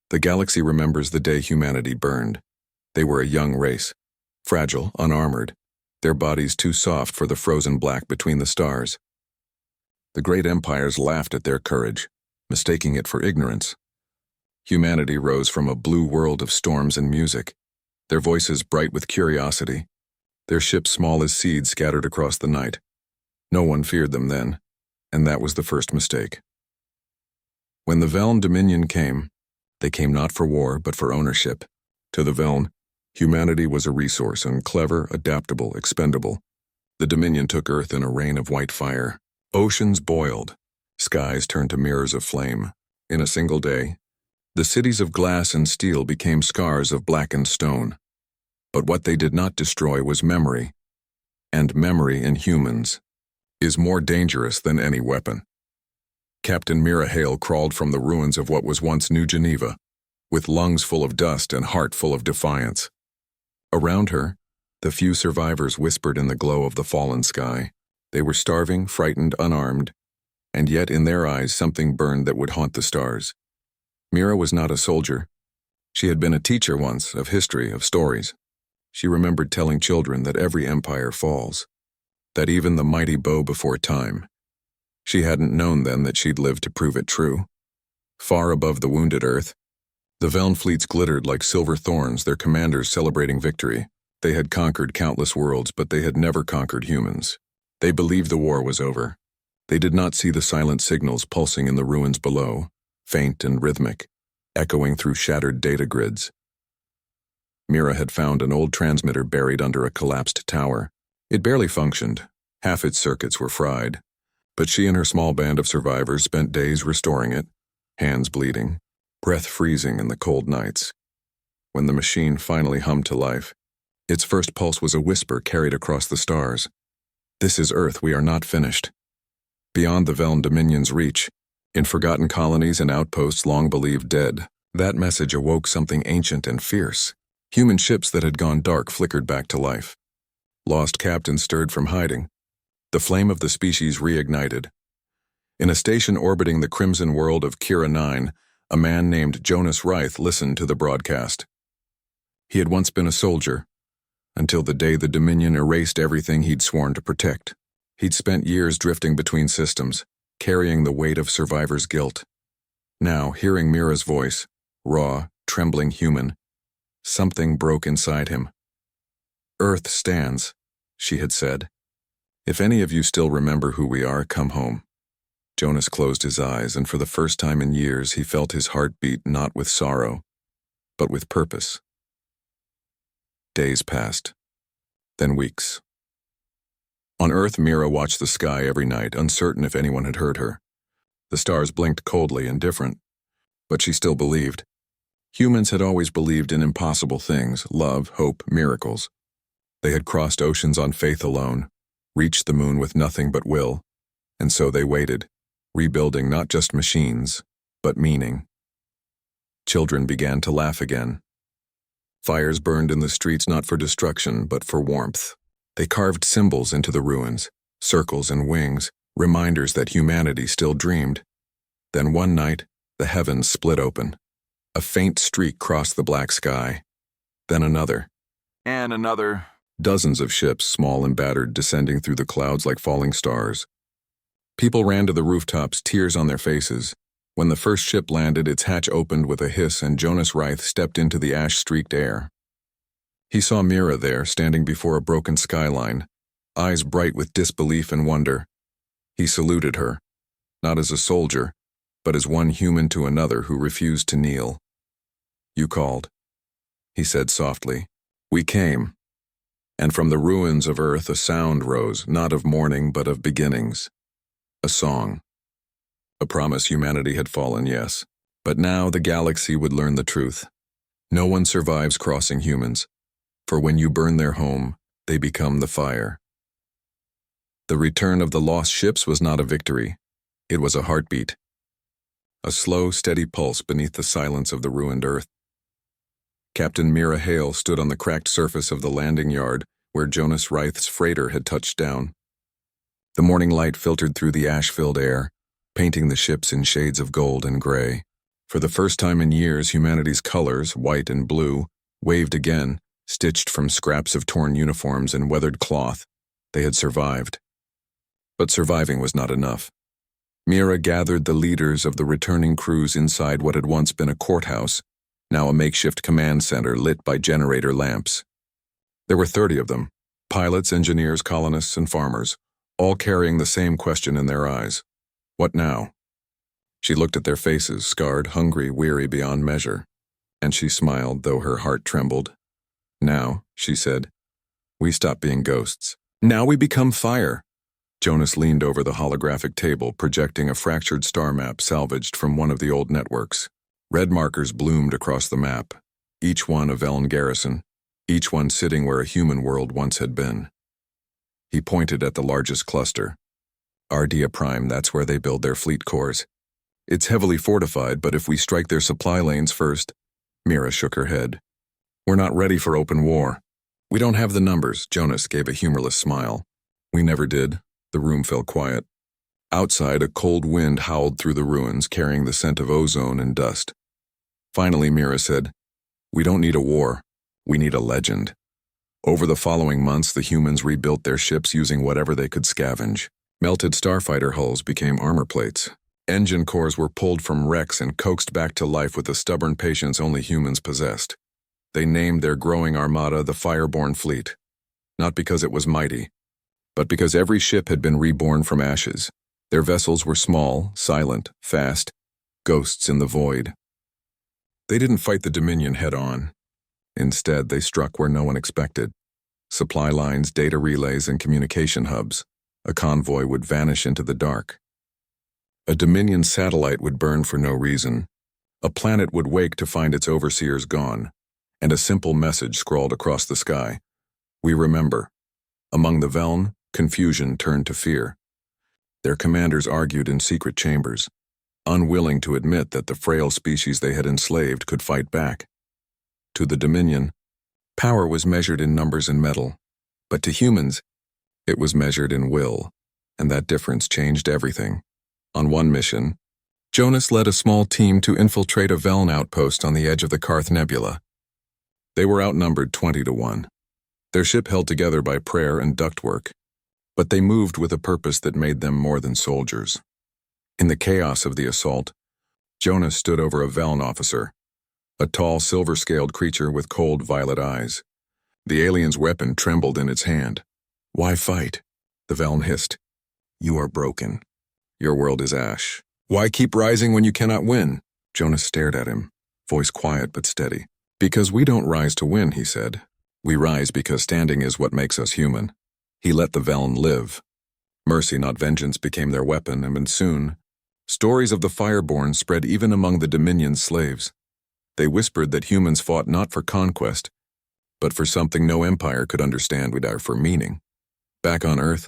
The galaxy remembers the day humanity burned. They were a young race, fragile, unarmored, their bodies too soft for the frozen black between the stars. The great empires laughed at their courage, mistaking it for ignorance. Humanity rose from a blue world of storms and music, their voices bright with curiosity, their ships small as seeds scattered across the night. No one feared them then, and that was the first mistake. When the Veln Dominion came, they came not for war but for ownership. To the Veln, humanity was a resource and clever, adaptable, expendable. The Dominion took Earth in a rain of white fire. Oceans boiled, skies turned to mirrors of flame. In a single day, the cities of glass and steel became scars of blackened stone. But what they did not destroy was memory, and memory in humans is more dangerous than any weapon. Captain Mira Hale crawled from the ruins of what was once New Geneva, with lungs full of dust and heart full of defiance. Around her, the few survivors whispered in the glow of the fallen sky. They were starving, frightened, unarmed, and yet in their eyes something burned that would haunt the stars. Mira was not a soldier. She had been a teacher once, of history, of stories. She remembered telling children that every empire falls, that even the mighty bow before time. She hadn't known then that she'd lived to prove it true. Far above the wounded Earth, the Veln fleets glittered like silver thorns, their commanders celebrating victory. They had conquered countless worlds, but they had never conquered humans. They believed the war was over. They did not see the silent signals pulsing in the ruins below, faint and rhythmic, echoing through shattered data grids. Mira had found an old transmitter buried under a collapsed tower. It barely functioned. Half its circuits were fried. But she and her small band of survivors spent days restoring it, hands bleeding, breath freezing in the cold nights. When the machine finally hummed to life, its first pulse was a whisper carried across the stars. "This is Earth, we are not finished." Beyond the Veln Dominion's reach, in forgotten colonies and outposts long believed dead, that message awoke something ancient and fierce. Human ships that had gone dark flickered back to life. Lost captains stirred from hiding. The flame of the species reignited. In a station orbiting the crimson world of Kira 9, a man named Jonas Rythe listened to the broadcast. He had once been a soldier, until the day the Dominion erased everything he'd sworn to protect. He'd spent years drifting between systems, carrying the weight of survivors' guilt. Now, hearing Mira's voice, raw, trembling human, something broke inside him. "Earth stands," she had said. "If any of you still remember who we are, come home." Jonas closed his eyes, and for the first time in years he felt his heart beat not with sorrow, but with purpose. Days passed, then weeks. On Earth, Mira watched the sky every night, uncertain if anyone had heard her. The stars blinked coldly, indifferent, but she still believed. Humans had always believed in impossible things, love, hope, miracles. They had crossed oceans on faith alone, reached the moon with nothing but will, and so they waited, rebuilding not just machines, but meaning. Children began to laugh again. Fires burned in the streets not for destruction, but for warmth. They carved symbols into the ruins, circles and wings, reminders that humanity still dreamed. Then one night, the heavens split open. A faint streak crossed the black sky. Then another. And another. Dozens of ships, small and battered, descending through the clouds like falling stars. People ran to the rooftops, tears on their faces. When the first ship landed, its hatch opened with a hiss and Jonas Rythe stepped into the ash-streaked air. He saw Mira there, standing before a broken skyline, eyes bright with disbelief and wonder. He saluted her, not as a soldier, but as one human to another who refused to kneel. "You called," he said softly. "We came." And from the ruins of Earth a sound rose, not of mourning but of beginnings. A song. A promise humanity had fallen, yes, but now the galaxy would learn the truth. No one survives crossing humans, for when you burn their home, they become the fire. The return of the lost ships was not a victory. It was a heartbeat. A slow, steady pulse beneath the silence of the ruined Earth. Captain Mira Hale stood on the cracked surface of the landing yard where Jonas Rythe's freighter had touched down. The morning light filtered through the ash-filled air, painting the ships in shades of gold and gray. For the first time in years, humanity's colors, white and blue, waved again, stitched from scraps of torn uniforms and weathered cloth. They had survived. But surviving was not enough. Mira gathered the leaders of the returning crews inside what had once been a courthouse, now a makeshift command center lit by generator lamps. There were 30 of them, pilots, engineers, colonists, and farmers, all carrying the same question in their eyes. What now? She looked at their faces, scarred, hungry, weary beyond measure, and she smiled, though her heart trembled. Now, she said, we stop being ghosts. Now we become fire. Jonas leaned over the holographic table, projecting a fractured star map salvaged from one of the old networks. Red markers bloomed across the map, each one a Velen garrison, each one sitting where a human world once had been. He pointed at the largest cluster. Ardea Prime, that's where they build their fleet cores. It's heavily fortified, but if we strike their supply lanes first... Mira shook her head. We're not ready for open war. We don't have the numbers, Jonas gave a humorless smile. We never did. The room fell quiet. Outside, a cold wind howled through the ruins, carrying the scent of ozone and dust. Finally, Mira said, we don't need a war. We need a legend. Over the following months, the humans rebuilt their ships using whatever they could scavenge. Melted starfighter hulls became armor plates. Engine cores were pulled from wrecks and coaxed back to life with the stubborn patience only humans possessed. They named their growing armada the Fireborn Fleet, not because it was mighty, but because every ship had been reborn from ashes. Their vessels were small, silent, fast, ghosts in the void. They didn't fight the Dominion head-on. Instead, they struck where no one expected. Supply lines, data relays, and communication hubs. A convoy would vanish into the dark. A Dominion satellite would burn for no reason. A planet would wake to find its overseers gone, and a simple message scrawled across the sky. We remember. Among the Velen, confusion turned to fear. Their commanders argued in secret chambers, unwilling to admit that the frail species they had enslaved could fight back. To the Dominion, power was measured in numbers and metal, but to humans, it was measured in will, and that difference changed everything. On one mission, Jonas led a small team to infiltrate a Velen outpost on the edge of the Karth Nebula. They were outnumbered 20-1. Their ship held together by prayer and ductwork, but they moved with a purpose that made them more than soldiers. In the chaos of the assault, Jonas stood over a Velen officer, a tall, silver-scaled creature with cold violet eyes. The alien's weapon trembled in its hand. Why fight? The Velen hissed. You are broken. Your world is ash. Why keep rising when you cannot win? Jonas stared at him, voice quiet but steady. Because we don't rise to win, he said. We rise because standing is what makes us human. He let the Velen live. Mercy, not vengeance, became their weapon, and soon, stories of the Fireborn spread even among the Dominion's slaves. They whispered that humans fought not for conquest, but for something no empire could understand, for meaning. Back on Earth,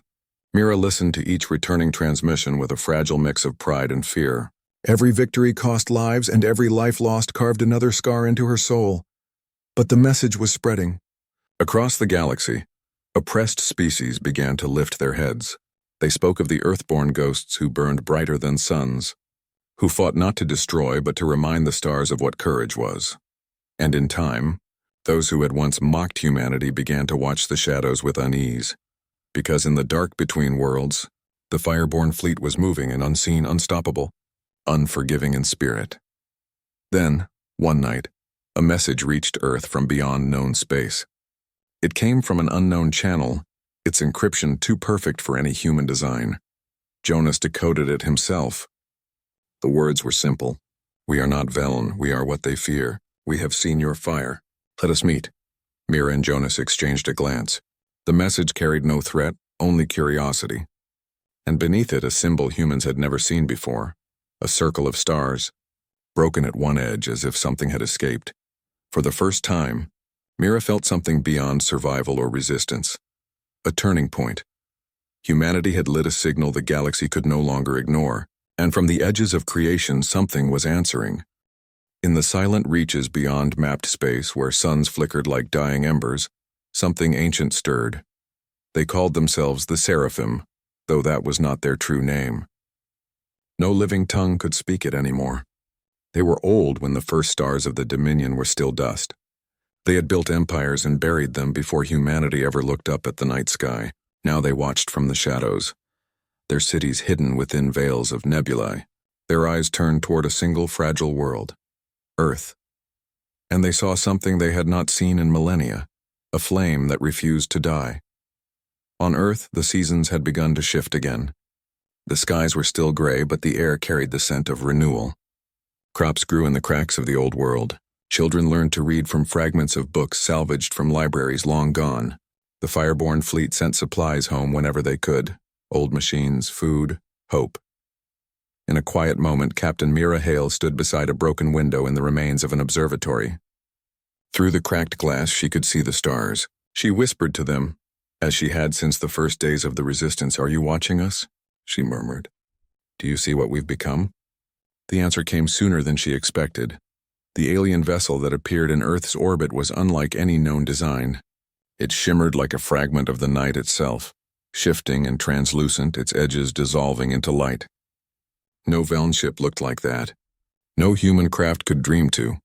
Mira listened to each returning transmission with a fragile mix of pride and fear. Every victory cost lives, and every life lost carved another scar into her soul. But the message was spreading. Across the galaxy, oppressed species began to lift their heads. They spoke of the Earthborn ghosts who burned brighter than suns, who fought not to destroy but to remind the stars of what courage was. And in time, those who had once mocked humanity began to watch the shadows with unease, because in the dark between worlds, the Fireborn fleet was moving and unseen, unstoppable, unforgiving in spirit. Then, one night, a message reached Earth from beyond known space. It came from an unknown channel, its encryption too perfect for any human design. Jonas decoded it himself. The words were simple. We are not Velen, we are what they fear. We have seen your fire. Let us meet. Mira and Jonas exchanged a glance. The message carried no threat, only curiosity. And beneath it a symbol humans had never seen before, a circle of stars, broken at one edge as if something had escaped. For the first time, Mira felt something beyond survival or resistance. A turning point. Humanity had lit a signal the galaxy could no longer ignore, and from the edges of creation something was answering. In the silent reaches beyond mapped space where suns flickered like dying embers, something ancient stirred. They called themselves the Seraphim, though that was not their true name. No living tongue could speak it anymore. They were old when the first stars of the Dominion were still dust. They had built empires and buried them before humanity ever looked up at the night sky. Now they watched from the shadows, their cities hidden within veils of nebulae, their eyes turned toward a single fragile world, Earth. And they saw something they had not seen in millennia, a flame that refused to die. On Earth, the seasons had begun to shift again. The skies were still gray, but the air carried the scent of renewal. Crops grew in the cracks of the old world. Children learned to read from fragments of books salvaged from libraries long gone. The Fireborn Fleet sent supplies home whenever they could. Old machines, food, hope. In a quiet moment, Captain Mira Hale stood beside a broken window in the remains of an observatory. Through the cracked glass, she could see the stars. She whispered to them, as she had since the first days of the Resistance. "Are you watching us?" she murmured. "Do you see what we've become?" The answer came sooner than she expected. The alien vessel that appeared in Earth's orbit was unlike any known design. It shimmered like a fragment of the night itself, shifting and translucent, its edges dissolving into light. No Veln ship looked like that. No human craft could dream to.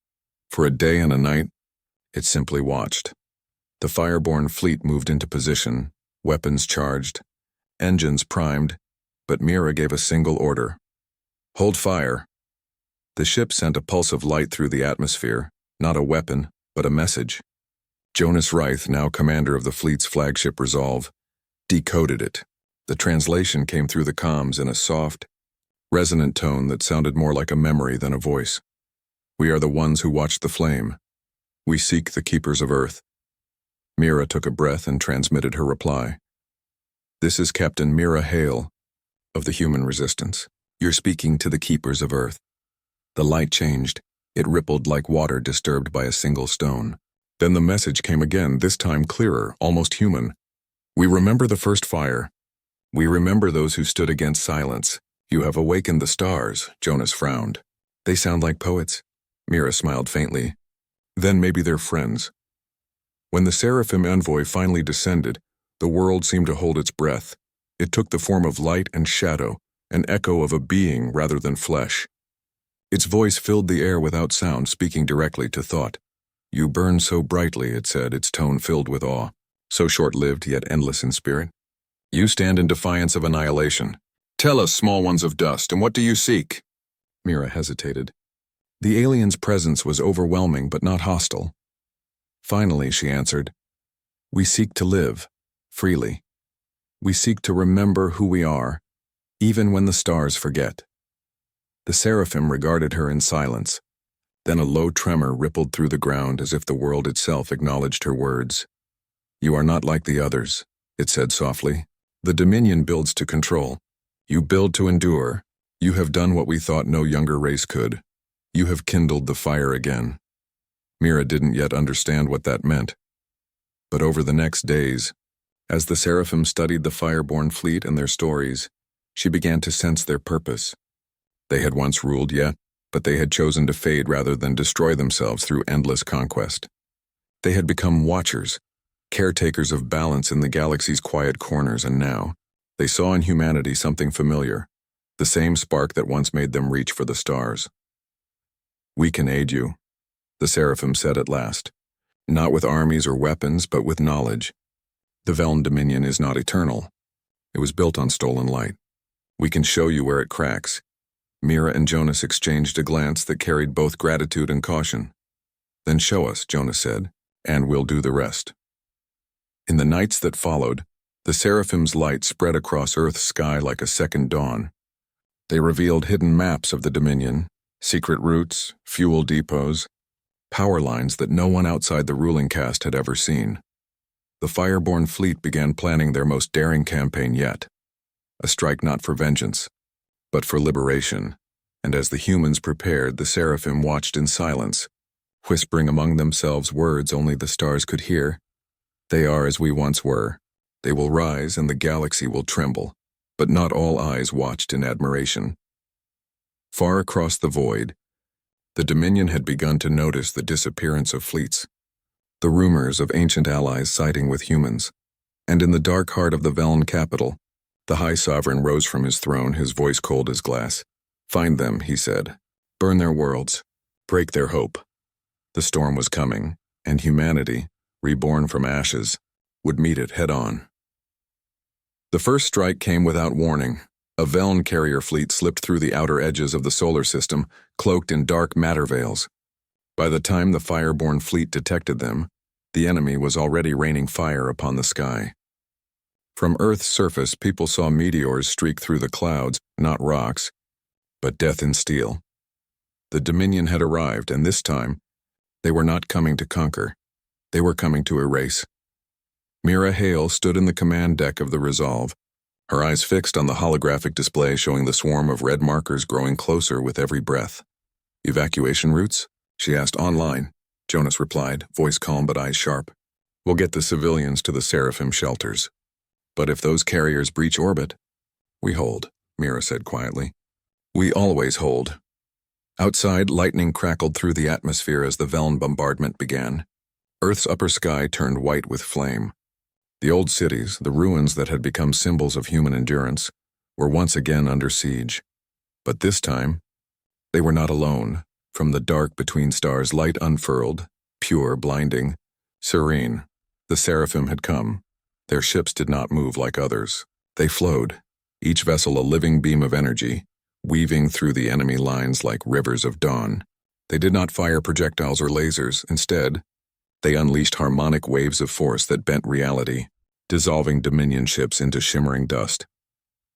For a day and a night, it simply watched. The Fireborn Fleet moved into position, weapons charged, engines primed, but Mira gave a single order. "Hold fire." The ship sent a pulse of light through the atmosphere, not a weapon, but a message. Jonas Rythe, now commander of the fleet's flagship Resolve, decoded it. The translation came through the comms in a soft, resonant tone that sounded more like a memory than a voice. "We are the ones who watched the flame. We seek the keepers of Earth." Mira took a breath and transmitted her reply. "This is Captain Mira Hale of the Human Resistance. You're speaking to the keepers of Earth." The light changed. It rippled like water disturbed by a single stone. Then the message came again, this time clearer, almost human. "We remember the first fire. We remember those who stood against silence. You have awakened the stars." Jonas frowned. "They sound like poets." Mira smiled faintly. "Then maybe they're friends." When the Seraphim envoy finally descended, the world seemed to hold its breath. It took the form of light and shadow, an echo of a being rather than flesh. Its voice filled the air without sound, speaking directly to thought. "You burn so brightly," it said, its tone filled with awe. "So short-lived, yet endless in spirit. You stand in defiance of annihilation. Tell us, small ones of dust, and what do you seek?" Mira hesitated. The alien's presence was overwhelming but not hostile. Finally, she answered, "We seek to live, freely. We seek to remember who we are, even when the stars forget." The Seraphim regarded her in silence. Then a low tremor rippled through the ground as if the world itself acknowledged her words. "You are not like the others," it said softly. "The Dominion builds to control. You build to endure. You have done what we thought no younger race could. You have kindled the fire again." Mira didn't yet understand what that meant. But over the next days, as the Seraphim studied the Fireborn Fleet and their stories, she began to sense their purpose. They had once ruled, yet, but they had chosen to fade rather than destroy themselves through endless conquest. They had become watchers, caretakers of balance in the galaxy's quiet corners, and now, they saw in humanity something familiar, the same spark that once made them reach for the stars. "We can aid you," the Seraphim said at last. "Not with armies or weapons, but with knowledge. The Veln Dominion is not eternal. It was built on stolen light. We can show you where it cracks." Mira and Jonas exchanged a glance that carried both gratitude and caution. "Then show us," Jonas said, "and we'll do the rest." In the nights that followed, the Seraphim's light spread across Earth's sky like a second dawn. They revealed hidden maps of the Dominion, secret routes, fuel depots, power lines that no one outside the ruling caste had ever seen. The Fireborn Fleet began planning their most daring campaign yet. A strike not for vengeance, but for liberation, and as the humans prepared, the Seraphim watched in silence, whispering among themselves words only the stars could hear. "They are as we once were. They will rise and the galaxy will tremble." But not all eyes watched in admiration. Far across the void, the Dominion had begun to notice the disappearance of fleets, the rumors of ancient allies siding with humans, and in the dark heart of the Veln capital, the High Sovereign rose from his throne, his voice cold as glass. "Find them," he said. burn their worlds, break their hope. The storm was coming, and humanity, reborn from ashes, would meet it head-on. The first strike came without warning. A Veln carrier fleet slipped through the outer edges of the solar system, cloaked in dark matter veils. By the time the Fireborn Fleet detected them, the enemy was already raining fire upon the sky. From Earth's surface, people saw meteors streak through the clouds, not rocks, but death in steel. The Dominion had arrived, and this time, they were not coming to conquer. They were coming to erase. Mira Hale stood in the command deck of the Resolve, her eyes fixed on the holographic display showing the swarm of red markers growing closer with every breath. "Evacuation routes?" she asked. "Online," Jonas replied, voice calm but eyes sharp. "We'll get the civilians to the Seraphim shelters. But if those carriers breach orbit..." "We hold," Mira said quietly. "We always hold." Outside, lightning crackled through the atmosphere as the Veln bombardment began. Earth's upper sky turned white with flame. The old cities, the ruins that had become symbols of human endurance, were once again under siege. But this time, they were not alone. From the dark between stars, light unfurled, pure, blinding, serene. The Seraphim had come. Their ships did not move like others. They flowed, each vessel a living beam of energy, weaving through the enemy lines like rivers of dawn. They did not fire projectiles or lasers. Instead, they unleashed harmonic waves of force that bent reality, dissolving Dominion ships into shimmering dust.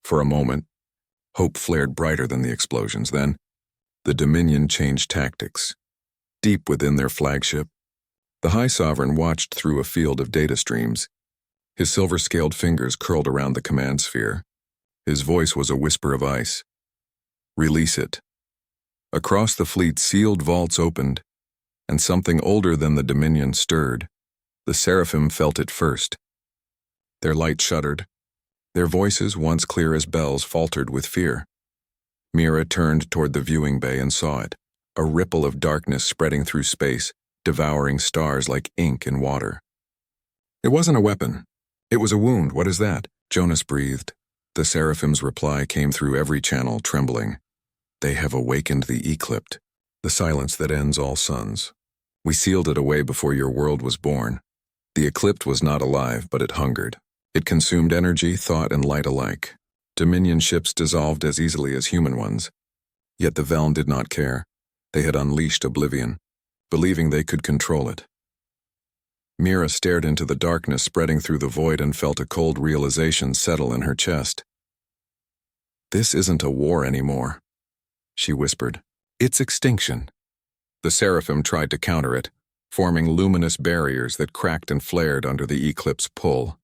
For a moment, hope flared brighter than the explosions. Then, the Dominion changed tactics. Deep within their flagship, the High Sovereign watched through a field of data streams. His silver-scaled fingers curled around the command sphere. His voice was a whisper of ice. "Release it." Across the fleet, sealed vaults opened, and something older than the Dominion stirred. The Seraphim felt it first. Their light shuddered. Their voices, once clear as bells, faltered with fear. Mira turned toward the viewing bay and saw it, a ripple of darkness spreading through space, devouring stars like ink in water. "It wasn't a weapon. It was a wound. What is that?" Jonas breathed. The Seraphim's reply came through every channel, trembling. "They have awakened the Eclipt, the silence that ends all suns. We sealed it away before your world was born." The Eclipt was not alive, but it hungered. It consumed energy, thought, and light alike. Dominion ships dissolved as easily as human ones. Yet the Veln did not care. They had unleashed oblivion, believing they could control it. Mira stared into the darkness spreading through the void and felt a cold realization settle in her chest. "This isn't a war anymore," she whispered. "It's extinction." The Seraphim tried to counter it, forming luminous barriers that cracked and flared under the Eclipse's pull.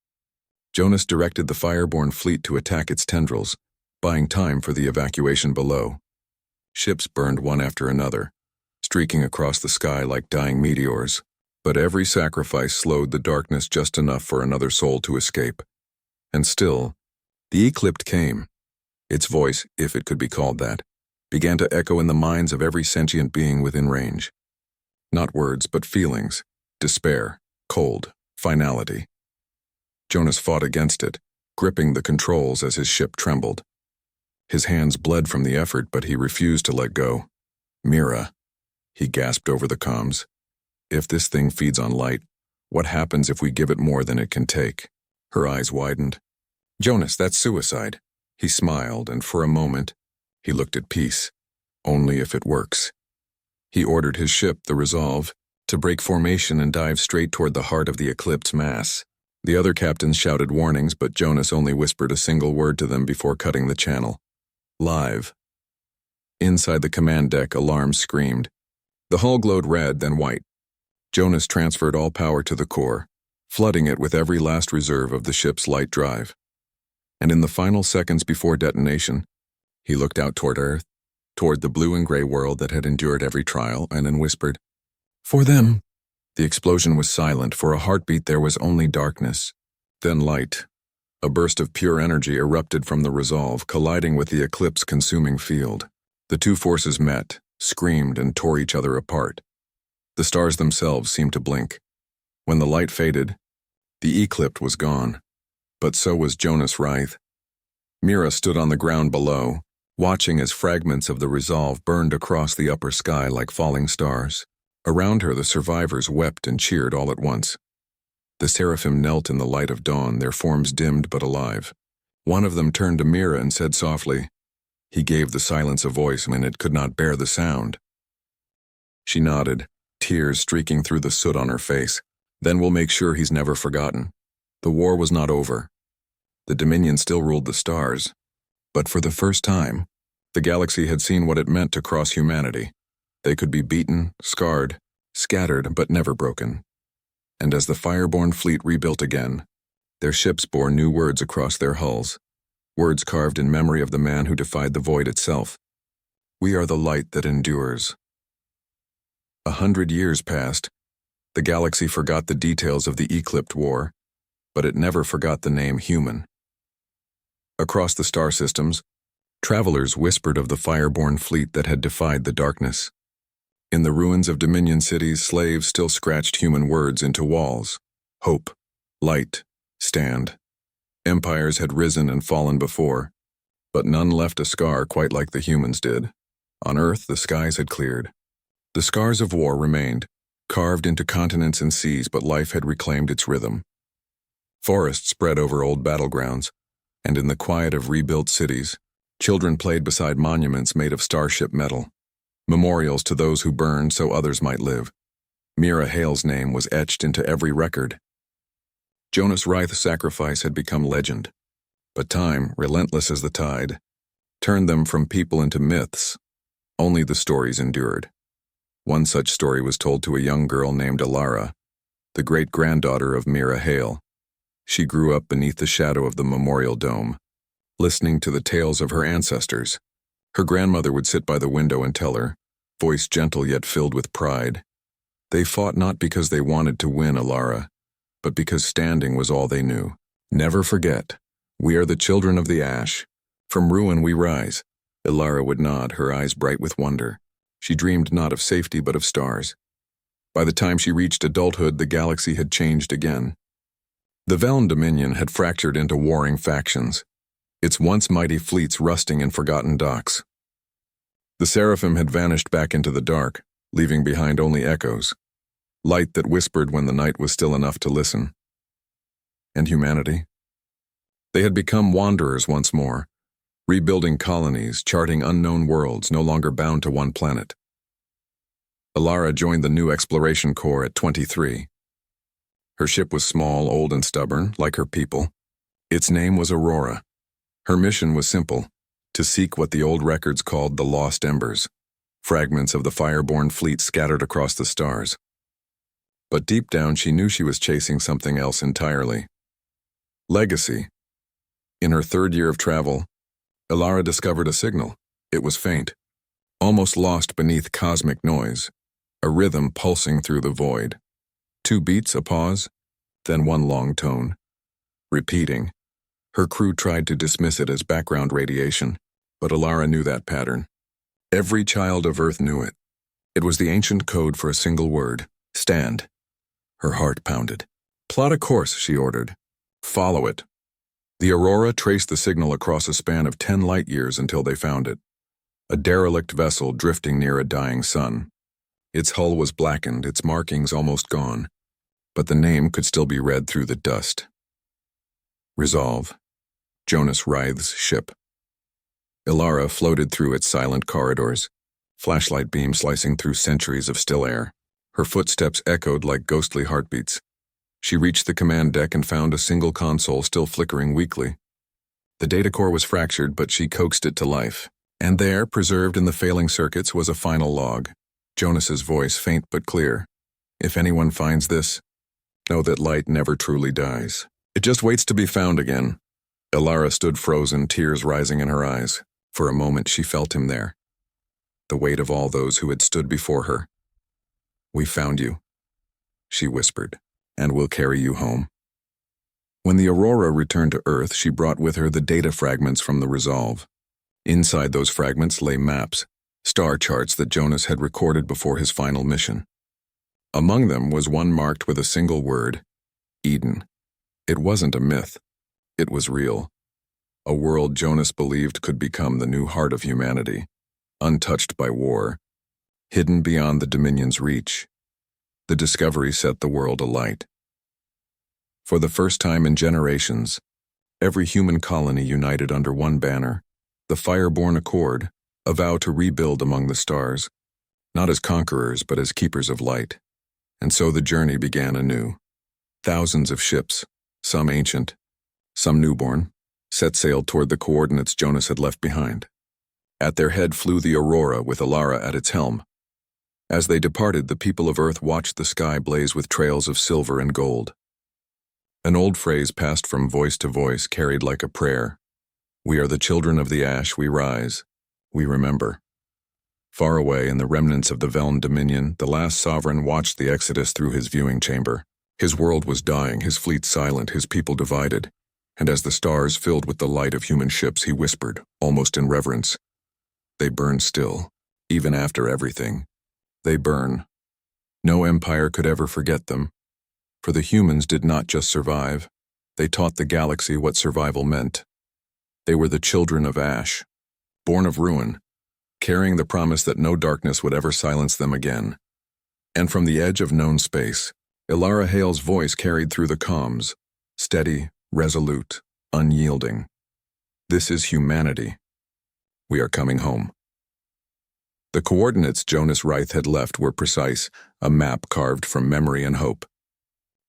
Jonas directed the Fireborn Fleet to attack its tendrils, buying time for the evacuation below. Ships burned one after another, streaking across the sky like dying meteors, but every sacrifice slowed the darkness just enough for another soul to escape. And still, the Eclipt came. Its voice, if it could be called that, began to echo in the minds of every sentient being within range. Not words, but feelings, despair, cold, finality. Jonas fought against it, gripping the controls as his ship trembled. His hands bled from the effort, but he refused to let go. "Mira," he gasped over the comms. "If this thing feeds on light, what happens if we give it more than it can take?" Her eyes widened. "Jonas, that's suicide." He smiled, and for a moment, he looked at peace. "Only if it works." He ordered his ship, the Resolve, to break formation and dive straight toward the heart of the Eclipse mass. The other captains shouted warnings, but Jonas only whispered a single word to them before cutting the channel. "Live." Inside the command deck, alarms screamed. The hull glowed red, then white. Jonas transferred all power to the core, flooding it with every last reserve of the ship's light drive. And in the final seconds before detonation, he looked out toward Earth, toward the blue and gray world that had endured every trial, and then whispered, "For them." The explosion was silent. For a heartbeat there was only darkness, then light. A burst of pure energy erupted from the Resolve, colliding with the Eclipse consuming field. The two forces met, screamed, and tore each other apart. The stars themselves seemed to blink. When the light faded, the Eclipt was gone, but so was Jonas Rythe. Mira stood on the ground below, watching as fragments of the Resolve burned across the upper sky like falling stars. Around her, the survivors wept and cheered all at once. The Seraphim knelt in the light of dawn, their forms dimmed but alive. One of them turned to Mira and said softly, "He gave the silence a voice when it could not bear the sound." She nodded, tears streaking through the soot on her face. "Then we'll make sure he's never forgotten." The war was not over. The Dominion still ruled the stars. But for the first time, the galaxy had seen what it meant to cross humanity. They could be beaten, scarred, scattered, but never broken. And as the Fireborn Fleet rebuilt again, their ships bore new words across their hulls, words carved in memory of the man who defied the void itself. "We are the light that endures." 100 years passed. The galaxy forgot the details of the Eclipt War, but it never forgot the name human. Across the star systems, travelers whispered of the Fireborn Fleet that had defied the darkness. In the ruins of Dominion cities, slaves still scratched human words into walls. Hope, light, stand. Empires had risen and fallen before, but none left a scar quite like the humans did. On Earth, the skies had cleared. The scars of war remained, carved into continents and seas, but life had reclaimed its rhythm. Forests spread over old battlegrounds, and in the quiet of rebuilt cities, children played beside monuments made of starship metal, memorials to those who burned so others might live. Mira Hale's name was etched into every record. Jonas Rythe's sacrifice had become legend, but time, relentless as the tide, turned them from people into myths. Only the stories endured. One such story was told to a young girl named Alara, the great-granddaughter of Mira Hale. She grew up beneath the shadow of the memorial dome, listening to the tales of her ancestors. Her grandmother would sit by the window and tell her, voice gentle yet filled with pride. They fought not because they wanted to win, Alara, but because standing was all they knew. Never forget, we are the children of the ash. From ruin we rise. Alara would nod, her eyes bright with wonder. She dreamed not of safety but of stars. By the time she reached adulthood, the galaxy had changed again. The Veln Dominion had fractured into warring factions, its once mighty fleets rusting in forgotten docks. The Seraphim had vanished back into the dark, leaving behind only echoes, light that whispered when the night was still enough to listen. And humanity? They had become wanderers once more, rebuilding colonies, charting unknown worlds, no longer bound to one planet. Alara joined the new Exploration Corps at 23. Her ship was small, old, and stubborn, like her people. Its name was Aurora. Her mission was simple, to seek what the old records called the Lost Embers, fragments of the Fireborn Fleet scattered across the stars. But deep down she knew she was chasing something else entirely. Legacy. In her 3rd year of travel, Alara discovered a signal. It was faint, almost lost beneath cosmic noise, a rhythm pulsing through the void. 2 beats, a pause, then one long tone. Repeating. Her crew tried to dismiss it as background radiation, but Alara knew that pattern. Every child of Earth knew it. It was the ancient code for a single word, stand. Her heart pounded. Plot a course, she ordered. Follow it. The Aurora traced the signal across a span of 10 light years until they found it. A derelict vessel drifting near a dying sun. Its hull was blackened, its markings almost gone, but the name could still be read through the dust. Resolve. Jonas Rythe's ship. Alara floated through its silent corridors, flashlight beams slicing through centuries of still air. Her footsteps echoed like ghostly heartbeats. She reached the command deck and found a single console still flickering weakly. The data core was fractured, but she coaxed it to life. And there, preserved in the failing circuits, was a final log. Jonas's voice, faint but clear. If anyone finds this, know that light never truly dies. It just waits to be found again. Alara stood frozen, tears rising in her eyes. For a moment she felt him there. The weight of all those who had stood before her. We found you, she whispered, and we'll carry you home. When the Aurora returned to Earth, she brought with her the data fragments from the Resolve. Inside those fragments lay maps, star charts that Jonas had recorded before his final mission. Among them was one marked with a single word, Eden. It wasn't a myth. It was real. a world Jonas believed could become the new heart of humanity, untouched by war, hidden beyond the Dominion's reach. The discovery set the world alight. For the first time in generations, every human colony united under one banner, the Fireborn Accord, a vow to rebuild among the stars, not as conquerors but as keepers of light. And so the journey began anew. Thousands of ships, some ancient, some newborn, set sail toward the coordinates Jonas had left behind. At their head flew the Aurora with Alara at its helm. As they departed, the people of Earth watched the sky blaze with trails of silver and gold. An old phrase passed from voice to voice, carried like a prayer. We are the children of the ash, we rise, we remember. Far away in the remnants of the Veln Dominion, the last sovereign watched the exodus through his viewing chamber. His world was dying, his fleet silent, his people divided. And as the stars filled with the light of human ships, he whispered, almost in reverence, "They burn still, even after everything. They burn. No empire could ever forget them. For the humans did not just survive, they taught the galaxy what survival meant. They were the children of ash, born of ruin, carrying the promise that no darkness would ever silence them again." And from the edge of known space, Alara Hale's voice carried through the comms, steady, resolute, unyielding. "This is humanity. We are coming home." The coordinates Jonas Rythe had left were precise, a map carved from memory and hope.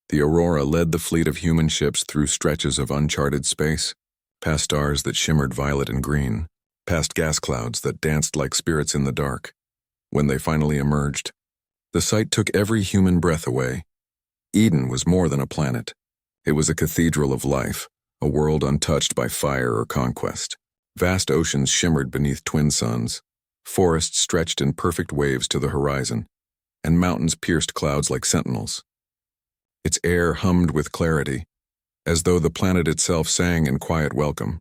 The Aurora led the fleet of human ships through stretches of uncharted space, past stars that shimmered violet and green, past gas clouds that danced like spirits in the dark. When they finally emerged, the sight took every human breath away. Eden was more than a planet. It was a cathedral of life, a world untouched by fire or conquest. Vast oceans shimmered beneath twin suns, forests stretched in perfect waves to the horizon, and mountains pierced clouds like sentinels. Its air hummed with clarity, as though the planet itself sang in quiet welcome.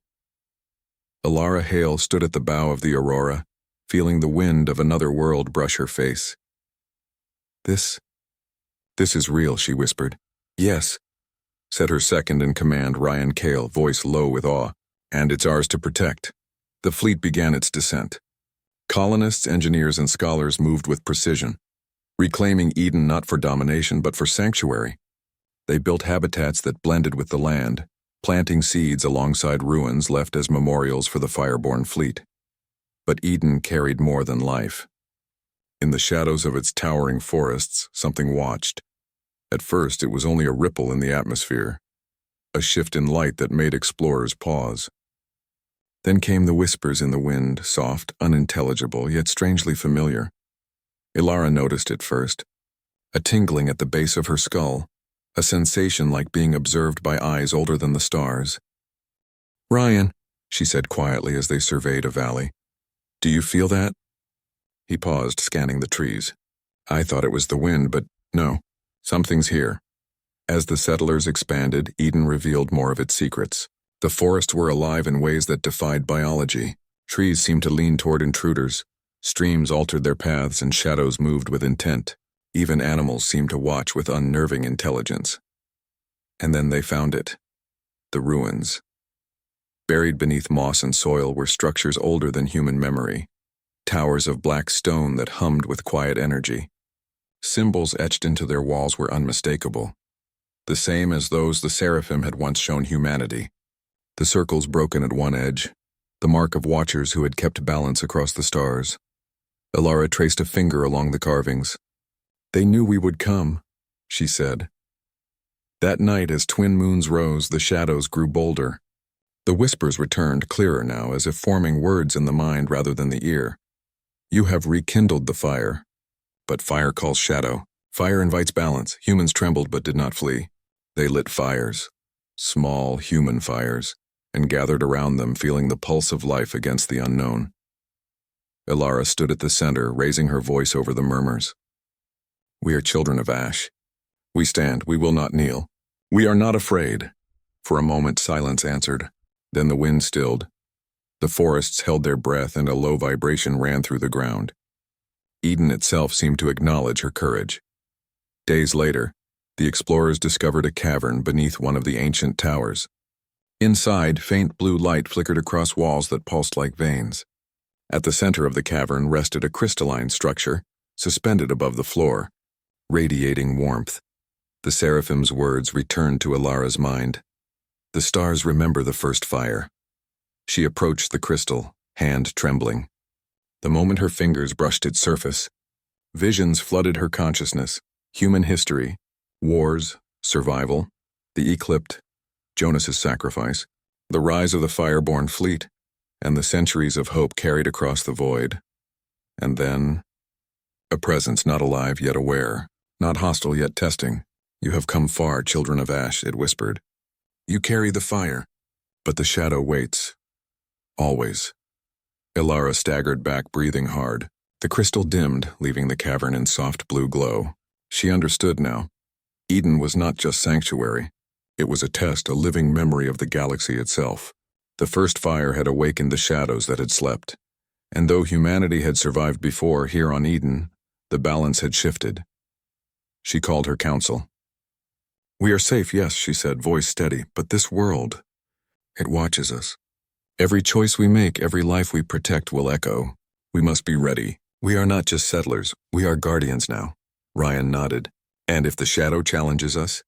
Alara Hale stood at the bow of the Aurora, feeling the wind of another world brush her face. This is real," she whispered. "Yes," said her second-in-command, Ryan Cale, voice low with awe. "And it's ours to protect." The fleet began its descent. Colonists, engineers, and scholars moved with precision, reclaiming Eden not for domination but for sanctuary. They built habitats that blended with the land, planting seeds alongside ruins left as memorials for the Fireborn Fleet. But Eden carried more than life. In the shadows of its towering forests, something watched. At first, it was only a ripple in the atmosphere, a shift in light that made explorers pause. Then came the whispers in the wind, soft, unintelligible, yet strangely familiar. Alara noticed it first, a tingling at the base of her skull, a sensation like being observed by eyes older than the stars. "Ryan," she said quietly as they surveyed a valley, "do you feel that?" He paused, scanning the trees. "I thought it was the wind, but no, something's here." As the settlers expanded, Eden revealed more of its secrets. The forests were alive in ways that defied biology. Trees seemed to lean toward intruders. Streams altered their paths and shadows moved with intent. Even animals seemed to watch with unnerving intelligence. And then they found it. The ruins. Buried beneath moss and soil were structures older than human memory. Towers of black stone that hummed with quiet energy. Symbols etched into their walls were unmistakable, the same as those the Seraphim had once shown humanity. The circles broken at one edge, the mark of watchers who had kept balance across the stars. Alara traced a finger along the carvings. "They knew we would come," she said. That night, as twin moons rose, the shadows grew bolder. The whispers returned, clearer now, as if forming words in the mind rather than the ear. "You have rekindled the fire. But fire calls shadow. Fire invites balance. Humans trembled but did not flee. They lit fires, small human fires, and gathered around them, feeling the pulse of life against the unknown." Alara stood at the center, raising her voice over the murmurs. "We are children of ash. We stand, we will not kneel. We are not afraid." For a moment silence answered. Then the wind stilled. The forests held their breath and a low vibration ran through the ground. Eden itself seemed to acknowledge her courage. Days later, the explorers discovered a cavern beneath one of the ancient towers. Inside, faint blue light flickered across walls that pulsed like veins. At the center of the cavern rested a crystalline structure, suspended above the floor, radiating warmth. The Seraphim's words returned to Ilara's mind. The stars remember the first fire. She approached the crystal, hand trembling. The moment her fingers brushed its surface, visions flooded her consciousness: human history, wars, survival, the Eclipt, Jonas's sacrifice, the rise of the Fireborn Fleet, and the centuries of hope carried across the void. And then, a presence not alive yet aware, not hostile yet testing. "You have come far, children of Ash," it whispered. "You carry the fire, but the shadow waits. Always." Ilara staggered back, breathing hard. The crystal dimmed, leaving the cavern in soft blue glow. She understood now. Eden was not just sanctuary. It was a test, a living memory of the galaxy itself. The first fire had awakened the shadows that had slept. And though humanity had survived before here on Eden, the balance had shifted. She called her council. "We are safe, yes," she said, voice steady, "but this world, it watches us. Every choice we make, every life we protect will echo. We must be ready. We are not just settlers, we are guardians now." Ryan nodded. "And if the shadow challenges us?"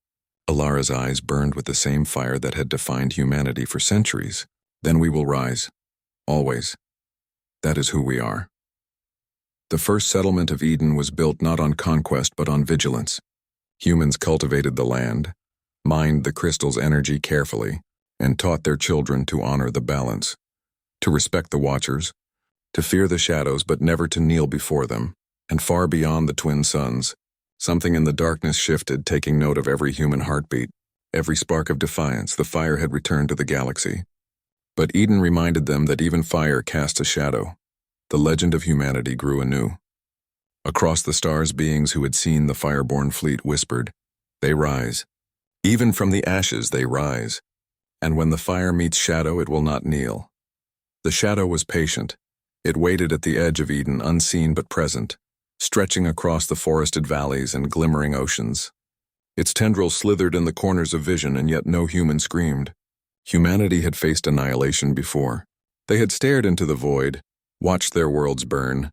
Ilara's eyes burned with the same fire that had defined humanity for centuries. "Then we will rise. Always. That is who we are." The first settlement of Eden was built not on conquest but on vigilance. Humans cultivated the land, mined the crystal's energy carefully, and taught their children to honor the balance, to respect the Watchers, to fear the shadows but never to kneel before them. And far beyond the twin suns, something in the darkness shifted, taking note of every human heartbeat, every spark of defiance. The fire had returned to the galaxy. But Eden reminded them that even fire casts a shadow. The legend of humanity grew anew. Across the stars, beings who had seen the Fireborn Fleet whispered, "They rise. Even from the ashes they rise. And when the fire meets shadow, it will not kneel." The shadow was patient. It waited at the edge of Eden, unseen but present, stretching across the forested valleys and glimmering oceans. Its tendrils slithered in the corners of vision, and yet no human screamed. Humanity had faced annihilation before. They had stared into the void, watched their worlds burn,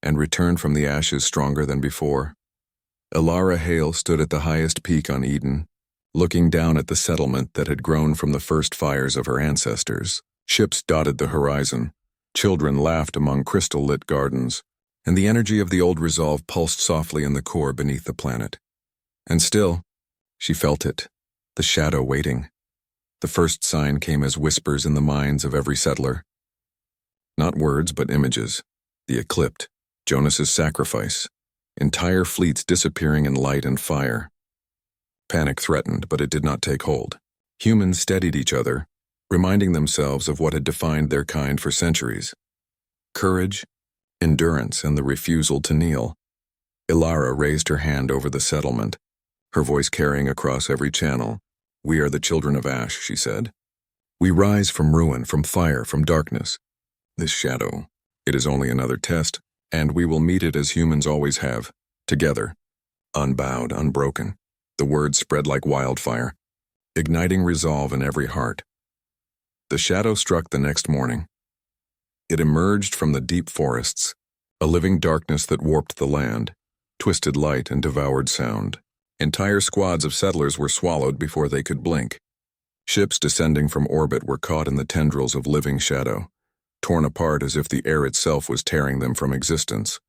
and returned from the ashes stronger than before. Ilara Hale stood at the highest peak on Eden, looking down at the settlement that had grown from the first fires of her ancestors. Ships dotted the horizon. Children laughed among crystal-lit gardens, and the energy of the old resolve pulsed softly in the core beneath the planet. And still, she felt it, the shadow waiting. The first sign came as whispers in the minds of every settler. Not words, but images. The Eclipt, Jonas's sacrifice, entire fleets disappearing in light and fire. Panic threatened, but it did not take hold. Humans steadied each other, reminding themselves of what had defined their kind for centuries: courage, endurance, and the refusal to kneel. Ilara raised her hand over the settlement, her voice carrying across every channel. "We are the children of Ash," she said. "We rise from ruin, from fire, from darkness. This shadow, it is only another test, and we will meet it as humans always have, together, unbowed, unbroken." The words spread like wildfire, igniting resolve in every heart. The shadow struck the next morning. It emerged from the deep forests, a living darkness that warped the land, twisted light and devoured sound. Entire squads of settlers were swallowed before they could blink. Ships descending from orbit were caught in the tendrils of living shadow, torn apart as if the air itself was tearing them from existence.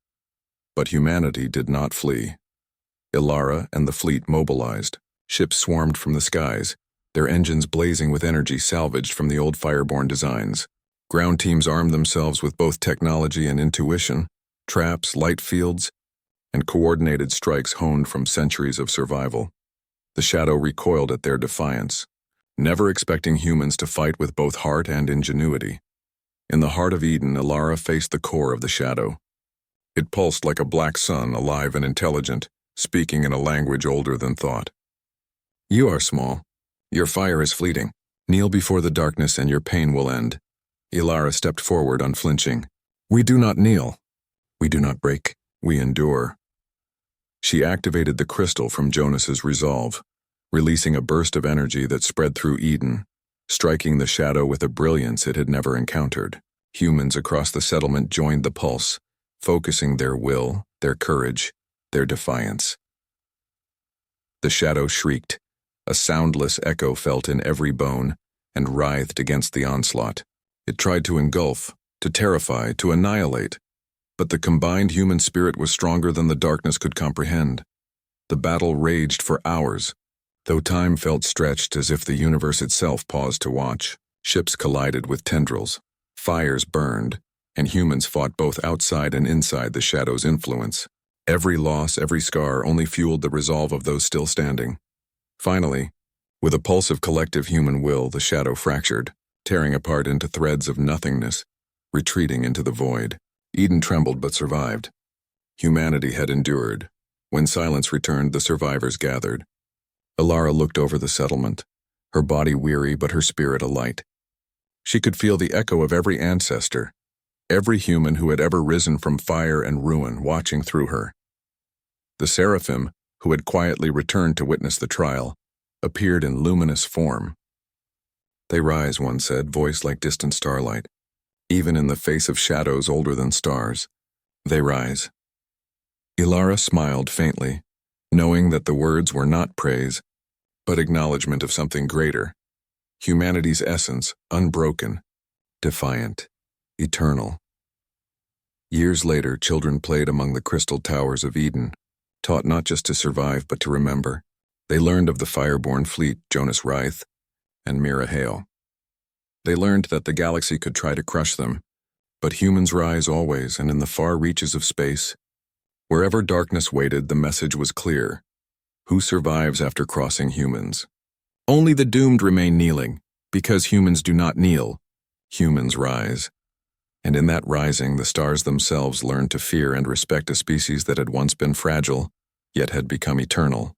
But humanity did not flee. Ilara and the fleet mobilized. Ships swarmed from the skies, their engines blazing with energy salvaged from the old Fireborn designs. Ground teams armed themselves with both technology and intuition, traps, light fields, and coordinated strikes honed from centuries of survival. The shadow recoiled at their defiance, never expecting humans to fight with both heart and ingenuity. In the heart of Eden, Ilara faced the core of the shadow. It pulsed like a black sun, alive and intelligent, speaking in a language older than thought. "You are small. Your fire is fleeting. Kneel before the darkness and your pain will end." Ilara stepped forward, unflinching. "We do not kneel. We do not break. We endure." She activated the crystal from Jonas's resolve, releasing a burst of energy that spread through Eden, striking the shadow with a brilliance it had never encountered. Humans across the settlement joined the pulse, focusing their will, their courage, their defiance. The shadow shrieked, a soundless echo felt in every bone, and writhed against the onslaught. It tried to engulf, to terrify, to annihilate, but the combined human spirit was stronger than the darkness could comprehend. The battle raged for hours, though time felt stretched as if the universe itself paused to watch. Ships collided with tendrils, fires burned, and humans fought both outside and inside the shadow's influence. Every loss, every scar only fueled the resolve of those still standing. Finally, with a pulse of collective human will, the shadow fractured, tearing apart into threads of nothingness, retreating into the void. Eden trembled but survived. Humanity had endured. When silence returned, the survivors gathered. Alara looked over the settlement, her body weary but her spirit alight. She could feel the echo of every ancestor, every human who had ever risen from fire and ruin watching through her. The Seraphim, who had quietly returned to witness the trial, appeared in luminous form. "They rise," one said, voice like distant starlight. "Even in the face of shadows older than stars, they rise." Alara smiled faintly, knowing that the words were not praise, but acknowledgement of something greater. Humanity's essence, unbroken, defiant, eternal. Years later, children played among the crystal towers of Eden, taught not just to survive but to remember. They learned of the Fireborn Fleet, Jonas Rythe, and Mira Hale. They learned that the galaxy could try to crush them, but humans rise always, and in the far reaches of space, wherever darkness waited, the message was clear. Who survives after crossing humans? Only the doomed remain kneeling. Because humans do not kneel, humans rise. And in that rising, the stars themselves learned to fear and respect a species that had once been fragile, yet had become eternal.